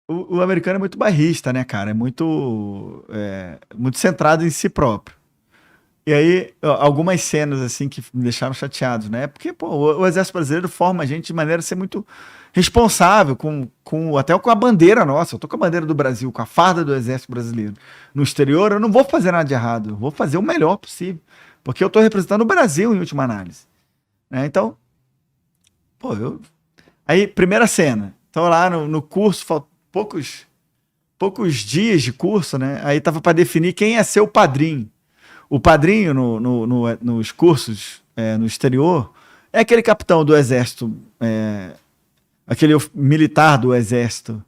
o americano é muito bairrista, né, cara? Muito centrado em si próprio. E aí, algumas cenas, assim, que me deixaram chateados, né? Porque, pô, o Exército Brasileiro forma a gente de maneira a ser muito responsável, até com a bandeira nossa. Eu tô com a bandeira do Brasil, com a farda do Exército Brasileiro. No exterior, eu não vou fazer nada de errado. Eu vou fazer o melhor possível. Porque eu tô representando o Brasil, em última análise. Né? Então, pô, eu... Aí, primeira cena. Então, lá no curso, faltam poucos dias de curso, né? Aí tava para definir quem ia ser o padrinho. O padrinho nos cursos no exterior é aquele capitão do exército, aquele militar do exército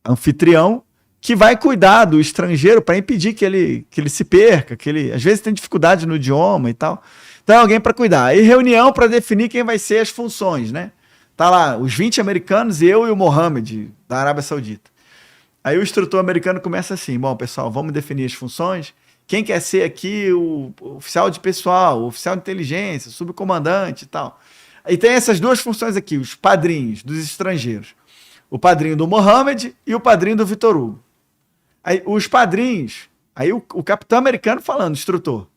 anfitrião, que vai cuidar do estrangeiro para impedir que ele se perca, que ele às vezes tem dificuldade no idioma e tal. Então, alguém para cuidar. E reunião para definir quem vai ser as funções, né? Tá lá, os 20 americanos e eu e o Mohamed, da Arábia Saudita. Aí o instrutor americano começa assim: bom, pessoal, vamos definir as funções. Quem quer ser aqui o oficial de pessoal, o oficial de inteligência, o subcomandante e tal. E tem essas duas funções aqui, os padrinhos dos estrangeiros. O padrinho do Mohamed e o padrinho do Vitor Hugo. Aí, os padrinhos, aí o capitão americano falando, instrutor.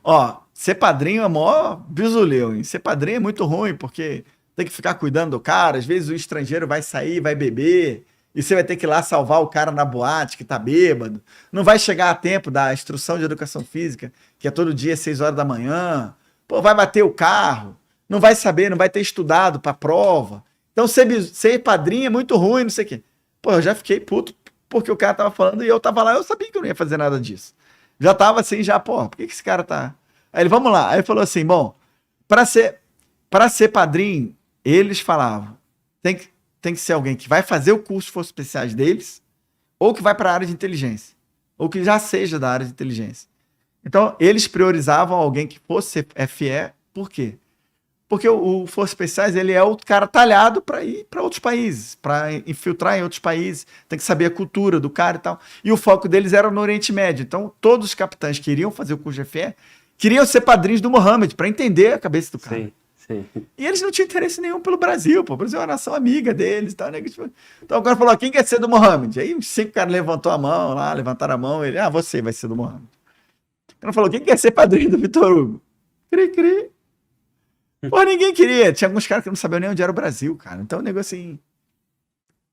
Ó, ser padrinho é mó bisuleu, hein? Ser padrinho é muito ruim, porque tem que ficar cuidando do cara. Às vezes o estrangeiro vai sair, vai beber, e você vai ter que ir lá salvar o cara na boate que tá bêbado. Não vai chegar a tempo da instrução de educação física, que é todo dia às 6 horas da manhã. Pô, vai bater o carro. Não vai saber, não vai ter estudado pra prova. Então ser padrinho é muito ruim, não sei o quê. Pô, eu já fiquei puto porque o cara tava falando e eu tava lá, eu sabia que eu não ia fazer nada disso. Já tava assim, já, pô, por que esse cara tá... Aí ele, vamos lá. Aí ele falou assim, bom, para ser, para ser padrinho, eles falavam, tem que, tem que ser alguém que vai fazer o curso de forças especiais deles, ou que vai para a área de inteligência, ou que já seja da área de inteligência. Então, eles priorizavam alguém que fosse FE, por quê? Porque o Forças Especiais ele é o cara talhado para ir para outros países, para infiltrar em outros países, tem que saber a cultura do cara e tal. E o foco deles era no Oriente Médio. Então, todos os capitães que iriam fazer o curso de FE queriam ser padrinhos do Mohammed para entender a cabeça do cara. Sim, sim. E eles não tinham interesse nenhum pelo Brasil, pô. O Brasil é uma nação amiga deles, tá, né? Então agora falou: quem quer ser do Mohammed? Aí os 5 caras levantou a mão lá, levantaram a mão, ele, você vai ser do Mohammed. O cara falou: quem quer ser padrinho do Vitor Hugo? Cri, cri. Pô, ninguém queria. Tinha alguns caras que não sabiam nem onde era o Brasil, cara. Então o negócio assim.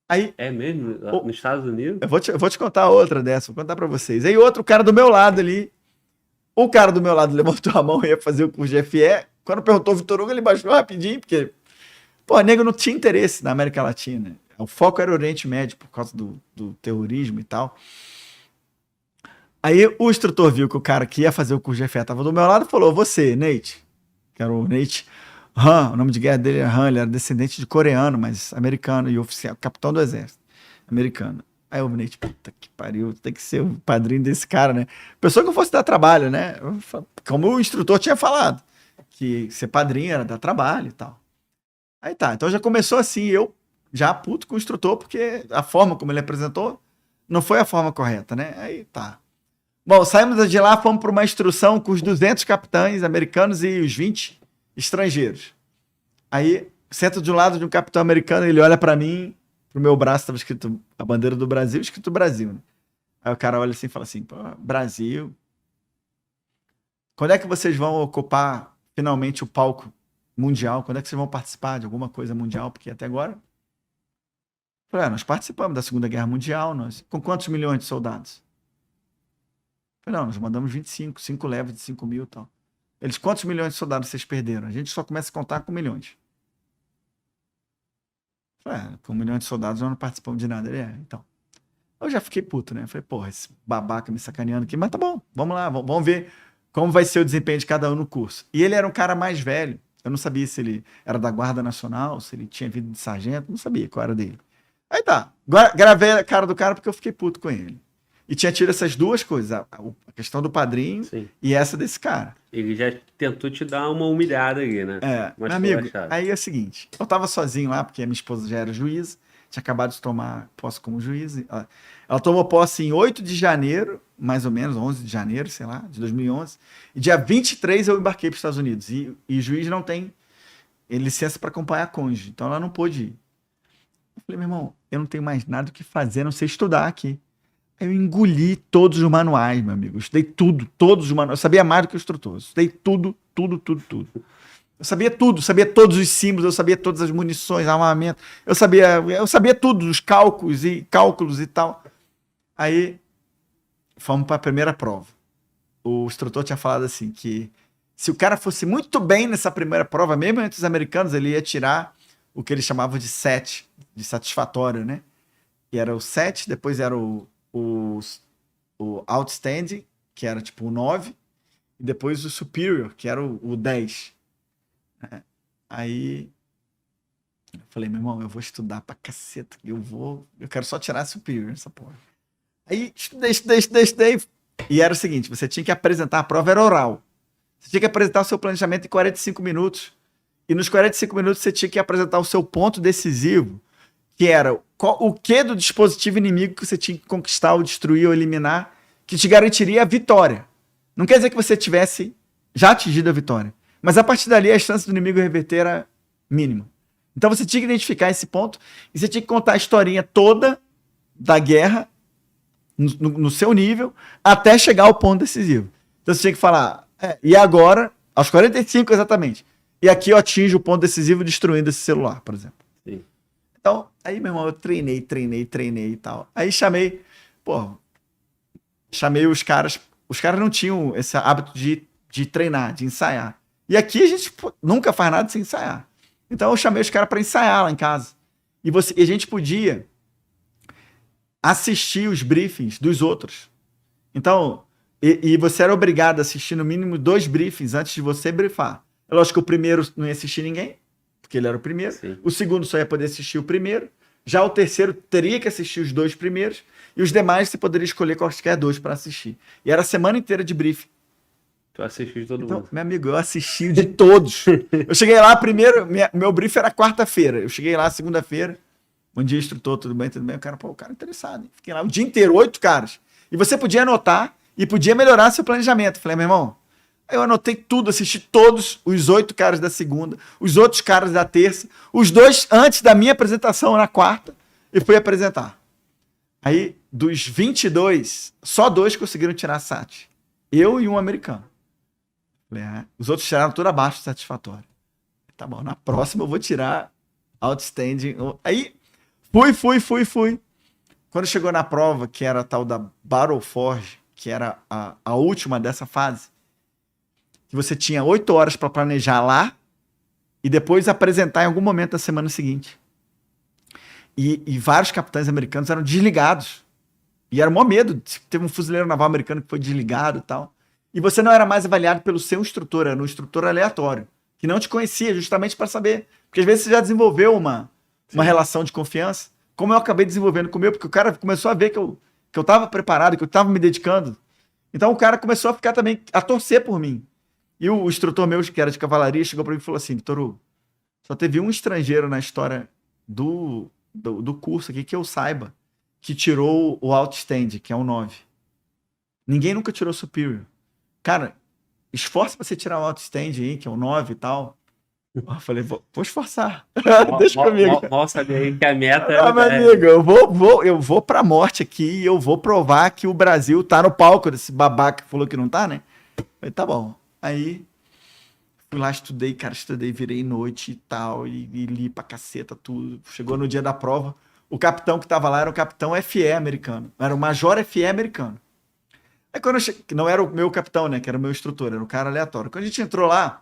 Aí. É mesmo? Nos Estados Unidos? Eu vou te contar outra dessa, vou contar pra vocês. Aí outro cara do meu lado ali. O cara do meu lado levantou a mão e ia fazer o curso de FE. Quando perguntou o Vitor Hugo, ele baixou rapidinho, porque, pô, nego não tinha interesse na América Latina. O foco era o Oriente Médio, por causa do terrorismo e tal. Aí o instrutor viu que o cara que ia fazer o curso de FE estava do meu lado e falou: você, Nate, que era o Nate Han, o nome de guerra dele era Han, ele era descendente de coreano, mas americano e oficial, capitão do exército americano. Aí o Nate, puta que pariu, tem que ser o padrinho desse cara, né? Pessoa que eu fosse dar trabalho, né? Como o instrutor tinha falado, que ser padrinho era dar trabalho e tal. Aí tá, então já começou assim, eu já puto com o instrutor, porque a forma como ele apresentou não foi a forma correta, né? Aí tá. Bom, saímos de lá, fomos para uma instrução com os 200 capitães americanos e os 20 estrangeiros. Aí, sento de um lado de um capitão americano, ele olha para mim, pro meu braço estava escrito a bandeira do Brasil, escrito Brasil, né? Aí o cara olha assim e fala assim: pô, Brasil, quando é que vocês vão ocupar finalmente o palco mundial? Quando é que vocês vão participar de alguma coisa mundial? Porque até agora... Eu falei, nós participamos da Segunda Guerra Mundial, com quantos milhões de soldados? Eu falei, não, nós mandamos 25, 5 levas de 5 mil e tal. Eles, quantos milhões de soldados vocês perderam? A gente só começa a contar com milhões. Eu falei, com 1 milhão de soldados nós não participamos de nada. Ele, então. Eu já fiquei puto, né? Eu falei, porra, esse babaca me sacaneando aqui. Mas tá bom, vamos lá, vamos ver como vai ser o desempenho de cada um no curso. E ele era um cara mais velho. Eu não sabia se ele era da Guarda Nacional, se ele tinha vindo de sargento, não sabia qual era dele. Aí tá, gravei a cara do cara porque eu fiquei puto com ele. E tinha tido essas duas coisas, a questão do padrinho Sim. e essa desse cara. Ele já tentou te dar uma humilhada aí, né? Meu amigo, aí é o seguinte, eu tava sozinho lá, porque a minha esposa já era juíza, tinha acabado de tomar posse como juiz. Ela tomou posse em 8 de janeiro, mais ou menos, 11 de janeiro, sei lá, de 2011. E dia 23 eu embarquei para os Estados Unidos. E juiz não tem licença para acompanhar cônjuge, então ela não pôde ir. Eu Falei, meu irmão, eu não tenho mais nada o que fazer, a não sei estudar aqui. Aí eu engoli todos os manuais, meu amigo. Eu estudei tudo, todos os manuais. Eu sabia mais do que o instrutor. Eu estudei tudo, tudo, tudo, tudo. Eu sabia tudo, sabia todos os símbolos, eu sabia todas as munições, armamento. Eu sabia tudo, os cálculos e tal. Aí fomos para a primeira prova. O instrutor tinha falado assim que se o cara fosse muito bem nessa primeira prova, mesmo entre os americanos, ele ia tirar o que eles chamavam de 7, de satisfatório, né? E era o 7, depois era o outstanding, que era tipo o 9, e depois o superior, que era o 10. Aí eu falei, meu irmão, eu vou estudar pra caceta, eu quero só tirar superior nessa porra. Aí estudei. E era o seguinte, você tinha que apresentar, a prova era oral. Você tinha que apresentar o seu planejamento em 45 minutos. E nos 45 minutos você tinha que apresentar o seu ponto decisivo, que era o que do dispositivo inimigo que você tinha que conquistar, ou destruir, ou eliminar, que te garantiria a vitória. Não quer dizer que você tivesse já atingido a vitória. Mas a partir dali a chance do inimigo reverter era mínima. Então você tinha que identificar esse ponto e você tinha que contar a historinha toda da guerra no seu nível até chegar ao ponto decisivo. Então você tinha que falar, e agora, aos 45 exatamente, e aqui eu atinjo o ponto decisivo destruindo esse celular, por exemplo. Sim. Então, aí, meu irmão, eu treinei e tal. Aí chamei os caras não tinham esse hábito de treinar, de ensaiar. E aqui a gente nunca faz nada sem ensaiar. Então eu chamei os caras para ensaiar lá em casa. E a gente podia assistir os briefings dos outros. Então, e você era obrigado a assistir no mínimo 2 briefings antes de você briefar. É lógico que o primeiro não ia assistir ninguém, porque ele era o primeiro. Sim. O segundo só ia poder assistir o primeiro. Já o terceiro teria que assistir os 2 primeiros. E os demais você poderia escolher quaisquer 2 para assistir. E era a semana inteira de briefing. Tu assistiu de todo mundo. Meu amigo, eu assisti de todos. Eu cheguei lá primeiro, meu briefing era quarta-feira. Eu cheguei lá segunda-feira. Bom dia, instrutor, tudo bem? O cara é interessado. Hein? Fiquei lá o dia inteiro, 8 caras. E você podia anotar e podia melhorar seu planejamento. Falei, meu irmão, aí eu anotei tudo, assisti todos os 8 caras da segunda, os outros caras da terça, os 2 antes da minha apresentação na quarta, e fui apresentar. Aí, dos 22, só 2 conseguiram tirar SAT. Eu e um americano. Falei, os outros tiraram tudo abaixo do satisfatório. Tá bom, na próxima eu vou tirar outstanding. Aí, fui. Quando chegou na prova, que era a tal da Battleforge, que era a última dessa fase, que você tinha 8 horas para planejar lá e depois apresentar em algum momento da semana seguinte. E vários capitães americanos eram desligados. E era o maior medo. Teve um fuzileiro naval americano que foi desligado e tal. E você não era mais avaliado pelo seu instrutor, era um instrutor aleatório, que não te conhecia, justamente para saber. Porque às vezes você já desenvolveu uma relação de confiança, como eu acabei desenvolvendo com o meu, porque o cara começou a ver que eu estava preparado, que eu estava me dedicando. Então o cara começou a ficar também, a torcer por mim. E o instrutor meu, que era de cavalaria, chegou para mim e falou assim, Vitor Hugo, só teve um estrangeiro na história do curso aqui que eu saiba, que tirou o outstanding, que é o 9. Ninguém nunca tirou superior. Cara, esforça pra você tirar o outstanding aí, que é o 9 e tal. Eu falei, vou esforçar. Deixa comigo. Mostra aí que a meta meu amigo, eu vou pra morte aqui e eu vou provar que o Brasil tá no palco desse babaca que falou que não tá, né? Eu falei, tá bom. Aí, fui lá, estudei, virei noite e tal, e li pra caceta tudo. Chegou no dia da prova, o capitão que tava lá era o capitão FE americano. Era o major FE americano. Aí quando eu cheguei, não era o meu capitão, né? Que era o meu instrutor, era um cara aleatório. Quando a gente entrou lá,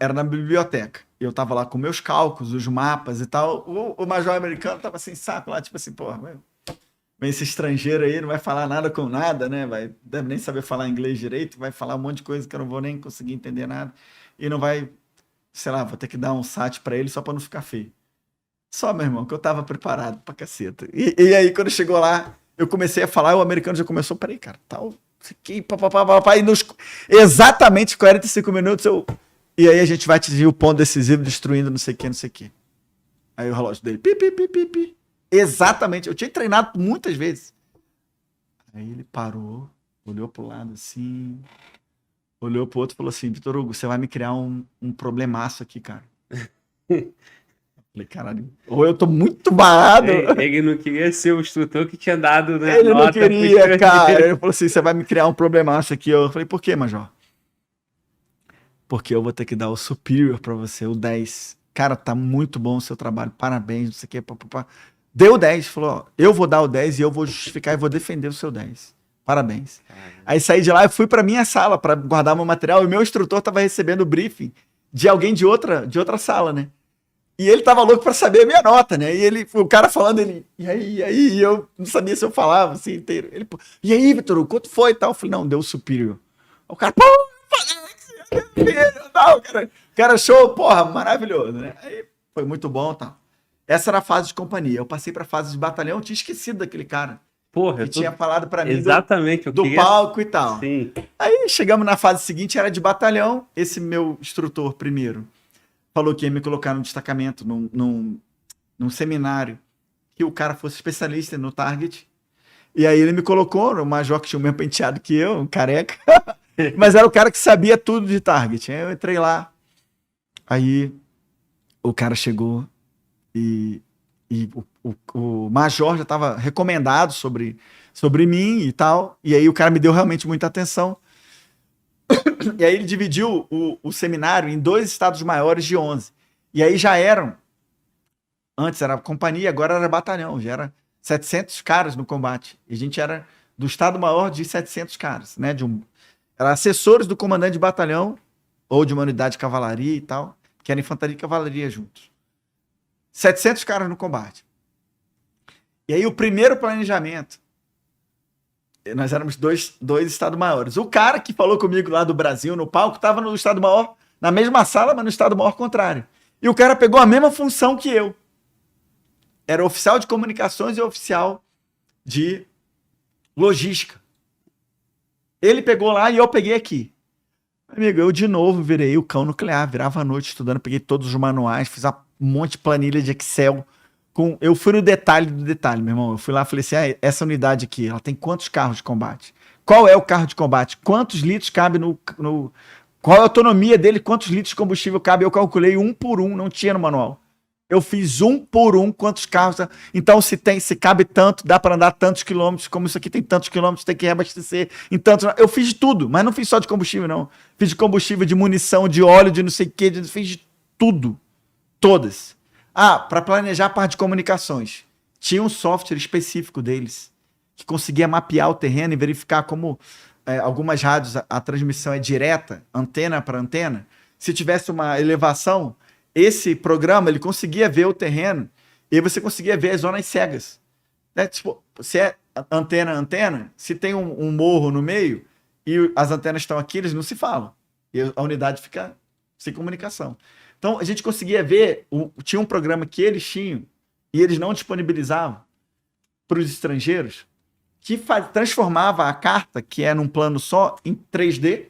era na biblioteca. Eu tava lá com meus cálculos, os mapas e tal. O major americano tava assim, saco lá, tipo assim, porra, vem esse estrangeiro aí, não vai falar nada com nada, né? Deve nem saber falar inglês direito, vai falar um monte de coisa que eu não vou nem conseguir entender nada. E não vai, sei lá, vou ter que dar um SAT pra ele só pra não ficar feio. Só, meu irmão, que eu tava preparado pra caceta. E aí, quando chegou lá, eu comecei a falar, o americano já começou, peraí, cara, tal, isso aqui, papapá, e exatamente 45 minutos e aí a gente vai atingir o ponto decisivo, destruindo não sei o que. Aí o relógio dele, pi. Exatamente, eu tinha treinado muitas vezes. Aí ele parou, olhou pro lado assim, olhou pro outro e falou assim, Vitor Hugo, você vai me criar um problemaço aqui, cara. Falei, caralho, ou eu tô muito barrado. Ele não queria ser o instrutor que tinha dado, né, Ele não nota pro queria, estrangeiro. cara. Ele falou assim, você vai me criar um problemaço aqui. Eu falei, por quê, Major? Porque eu vou ter que dar o superior pra você, o 10. Cara, tá muito bom o seu trabalho, parabéns, não sei o quê. Pá. Deu o 10, falou, ó, eu vou dar o 10 e eu vou justificar e vou defender o seu 10. Parabéns. Aí saí de lá e fui pra minha sala pra guardar meu material e meu instrutor tava recebendo o briefing de alguém de outra sala, né? E ele tava louco pra saber a minha nota, né? E ele, o cara falando, ele, e aí? E eu não sabia se eu falava assim inteiro. Ele, pô, e aí, Vitor, quanto foi e tal? Eu falei, não, deu superior. O cara, pô, não, cara achou, porra, maravilhoso, né? Aí foi muito bom e tal. Essa era a fase de companhia. Eu passei pra fase de batalhão, eu tinha esquecido daquele cara. Porra, Que tinha falado pra mim exatamente, do palco e tal. Sim. Aí chegamos na fase seguinte, era de batalhão. Esse meu instrutor primeiro falou que ia me colocar no destacamento, num seminário, que o cara fosse especialista no target. E aí ele me colocou no major que tinha o mesmo penteado que eu, um careca. Mas era o cara que sabia tudo de target. Aí eu entrei lá. Aí o cara chegou e o major já estava recomendado sobre mim e tal. E aí o cara me deu realmente muita atenção. E aí ele dividiu o seminário em 2 estados maiores de 11. E aí já eram, antes era companhia, agora era batalhão, já era 700 caras no combate. E a gente era do estado maior de 700 caras, né? Era assessores do comandante de batalhão ou de uma unidade de cavalaria e tal, que era infantaria e cavalaria juntos. 700 caras no combate. E aí o primeiro planejamento, nós éramos dois estados maiores. O cara que falou comigo lá do Brasil, no palco, estava no estado maior, na mesma sala, mas no estado maior contrário. E o cara pegou a mesma função que eu. Era oficial de comunicações e oficial de logística. Ele pegou lá e eu peguei aqui. Amigo, eu de novo virei o cão nuclear, virava a noite estudando, peguei todos os manuais, fiz um monte de planilha de Excel. Eu fui no detalhe do detalhe, meu irmão. Eu fui lá e falei assim, essa unidade aqui, ela tem quantos carros de combate? Qual é o carro de combate? Quantos litros cabe no... Qual é a autonomia dele? Quantos litros de combustível cabe? Eu calculei 1 por 1, não tinha no manual. Eu fiz 1 por 1 quantos carros. Então, se cabe tanto, dá para andar tantos quilômetros, como isso aqui tem tantos quilômetros, tem que reabastecer em tantos. Eu fiz de tudo, mas não fiz só de combustível, não. Fiz de combustível, de munição, de óleo, de não sei o quê, fiz de tudo. Todas. Para planejar a parte de comunicações. Tinha um software específico deles, que conseguia mapear o terreno e verificar como algumas rádios a transmissão é direta, antena para antena. Se tivesse uma elevação, esse programa ele conseguia ver o terreno e você conseguia ver as zonas cegas. Né? Tipo, se é antena, se tem um morro no meio e as antenas estão aqui, eles não se falam. E a unidade fica sem comunicação. Então, a gente conseguia ver, tinha um programa que eles tinham e eles não disponibilizavam para os estrangeiros, que transformava a carta, que é num plano só, em 3D,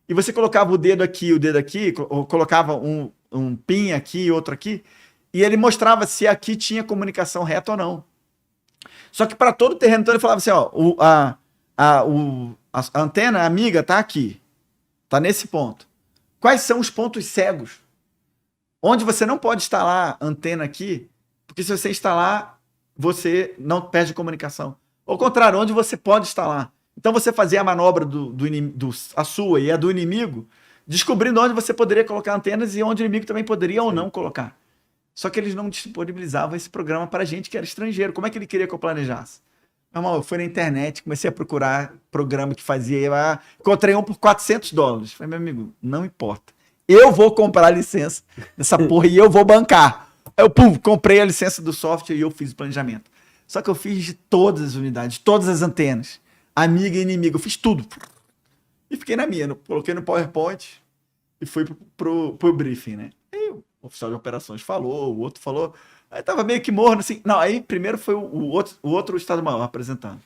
e você colocava o dedo aqui, ou colocava um pin aqui e outro aqui, e ele mostrava se aqui tinha comunicação reta ou não. Só que para todo o terreno, então ele falava assim, ó, a antena amiga está aqui, está nesse ponto. Quais são os pontos cegos? Onde você não pode instalar antena aqui, porque se você instalar, você não perde comunicação. Ao contrário, onde você pode instalar. Então você fazia a manobra a sua e a do inimigo, descobrindo onde você poderia colocar antenas e onde o inimigo também poderia ou não colocar. Só que eles não disponibilizavam esse programa para gente que era estrangeiro. Como é que ele queria que eu planejasse? Meu irmão, eu fui na internet, comecei a procurar programa que fazia, encontrei um por $400. Falei, meu amigo, não importa. Eu vou comprar a licença dessa porra e eu vou bancar. Eu, comprei a licença do software e eu fiz o planejamento. Só que eu fiz de todas as unidades, todas as antenas, amiga e inimiga, eu fiz tudo. E fiquei na minha, coloquei no PowerPoint e fui pro briefing, né? Aí o oficial de operações falou, o outro falou, aí tava meio que morno, assim. Não, aí primeiro foi o outro Estado-Maior apresentando.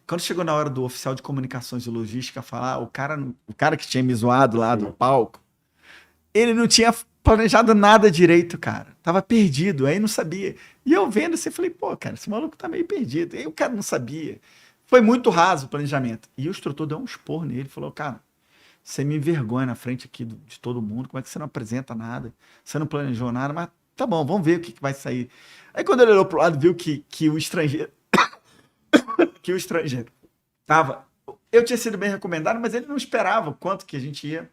Quando chegou na hora do oficial de comunicações e logística falar, o cara que tinha me zoado lá do palco, ele não tinha planejado nada direito, cara. Tava perdido, aí não sabia. E eu vendo assim, falei, pô, cara, esse maluco tá meio perdido. Aí o cara não sabia. Foi muito raso o planejamento. E o instrutor deu um esporro nele, falou, cara, você me envergonha na frente aqui de todo mundo, como é que você não apresenta nada? Você não planejou nada, mas tá bom, vamos ver o que vai sair. Aí quando ele olhou pro lado, viu que o estrangeiro tava... Eu tinha sido bem recomendado, mas ele não esperava o quanto que a gente ia.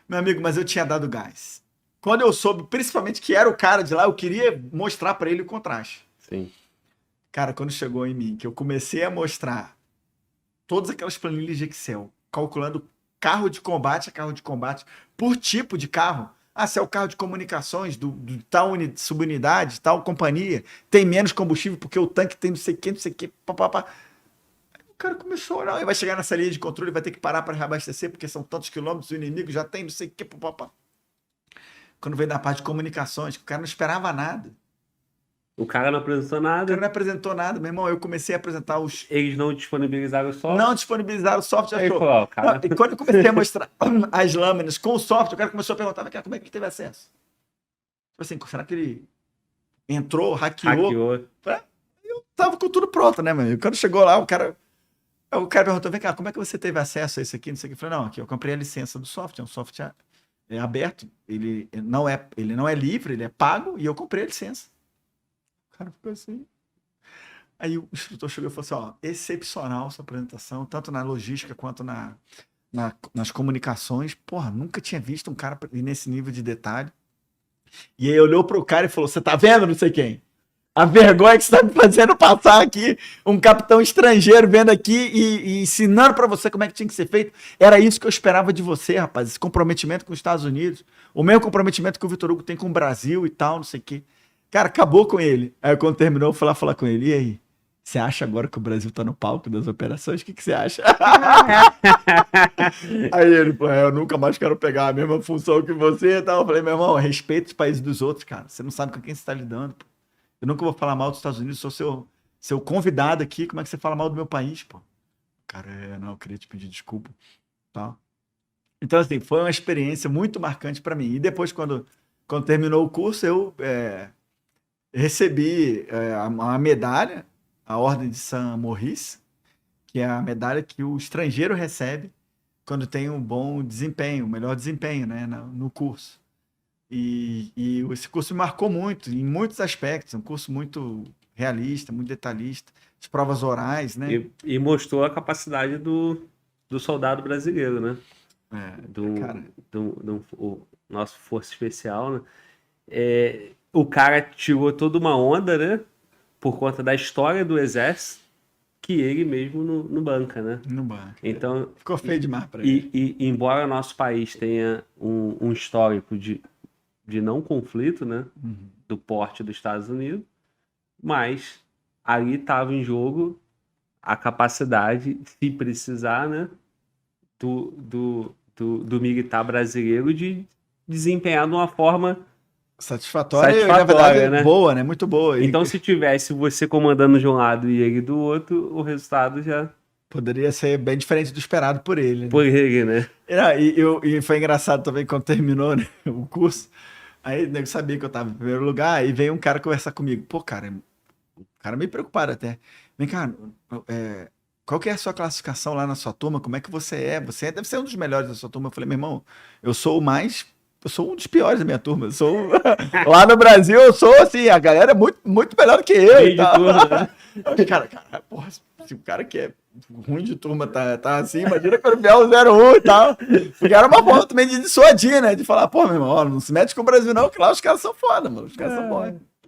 Meu amigo, mas eu tinha dado gás. Quando eu soube, principalmente que era o cara de lá, eu queria mostrar pra ele o contraste. Sim. Cara, quando chegou em mim, que eu comecei a mostrar todas aquelas planilhas de Excel, calculando carro de combate a carro de combate, por tipo de carro. Ah, se é o carro de comunicações do tal subunidade, tal companhia, tem menos combustível porque o tanque tem não sei o que, papapá. O cara começou a olhar, vai chegar nessa linha de controle, vai ter que parar para reabastecer, porque são tantos quilômetros, o inimigo já tem não sei o que, papapá. Quando veio da parte de comunicações, que o cara não esperava nada. O cara não apresentou O cara nada. não apresentou nada, meu irmão. Eu comecei a apresentar os... Eles não disponibilizaram o software. Não disponibilizaram o software. Aí, Achou. pô, o cara... Não, e quando eu comecei a mostrar as lâminas com o software, o cara começou a perguntar, cara, como é que ele teve acesso? Tipo assim, será que ele entrou, hackeou? Eu tava com tudo pronto, né, mano? Quando chegou lá, o cara perguntou, vem cá, como é que você teve acesso a isso aqui? Não sei o que. Eu falei, não, aqui eu comprei a licença do software, é um software aberto, ele não é livre, ele é pago, e eu comprei a licença. O cara ficou assim. Aí o instrutor chegou e falou assim, ó, excepcional sua apresentação, tanto na logística quanto nas comunicações. Porra, nunca tinha visto um cara nesse nível de detalhe. E aí olhou pro cara e falou, você tá vendo não sei quem? A vergonha que você tá me fazendo passar aqui, um capitão estrangeiro vendo aqui e ensinando pra você como é que tinha que ser feito. Era isso que eu esperava de você, rapaz, esse comprometimento com os Estados Unidos, o mesmo comprometimento que o Vitor Hugo tem com o Brasil e tal, não sei o quê. Cara, acabou com ele. Aí quando terminou, eu fui lá falar com ele, e aí? Você acha agora que o Brasil tá no palco das operações? O que você acha? Aí ele, pô, eu nunca mais quero pegar a mesma função que você e tal. Eu falei, meu irmão, respeita os países dos outros, cara. Você não sabe com quem você tá lidando, pô. Eu nunca vou falar mal dos Estados Unidos, sou seu convidado aqui. Como é que você fala mal do meu país, pô? Cara, não, eu queria te pedir desculpa. Tá? Então, assim, foi uma experiência muito marcante para mim. E depois, quando terminou o curso, eu recebi uma medalha, a Ordem de Saint-Maurice, que é a medalha que o estrangeiro recebe quando tem um bom desempenho, um melhor desempenho, né, no curso. E esse curso me marcou muito, em muitos aspectos. Um curso muito realista, muito detalhista. As provas orais, né? E mostrou a capacidade do soldado brasileiro, né? O nosso Força Especial, né? O cara tirou toda uma onda, né? Por conta da história do Exército, que ele mesmo não banca, né? No banco. Então, ficou feio demais para ele. E embora nosso país tenha um histórico de não conflito, né? Uhum. Do porte dos Estados Unidos, mas ali estava em jogo a capacidade, se precisar, né? Do militar brasileiro de desempenhar de uma forma satisfatória e, na verdade, né? Boa, né? Muito boa. Então, se tivesse você comandando de um lado e ele do outro, o resultado já... Poderia ser bem diferente do esperado por ele. Né? Por ele, né? E foi engraçado também quando terminou, né, o curso. Aí eu sabia que eu estava em primeiro lugar e veio um cara conversar comigo. Pô, cara, o cara meio preocupado até. Vem cá, qual que é a sua classificação lá na sua turma? Como é que você é? Você deve ser um dos melhores da sua turma. Eu falei, meu irmão, eu sou um dos piores da minha turma. Lá no Brasil, eu sou assim, a galera é muito, muito melhor do que eu. E tal. Turma, né? Cara, porra, se o cara que é ruim de turma tá assim, imagina quando vier o 01 e tal. Porque era uma forma também de dissuadir, né? De falar, pô, meu irmão, não se mete com o Brasil não, que lá os caras são foda, mano. Os caras são bons.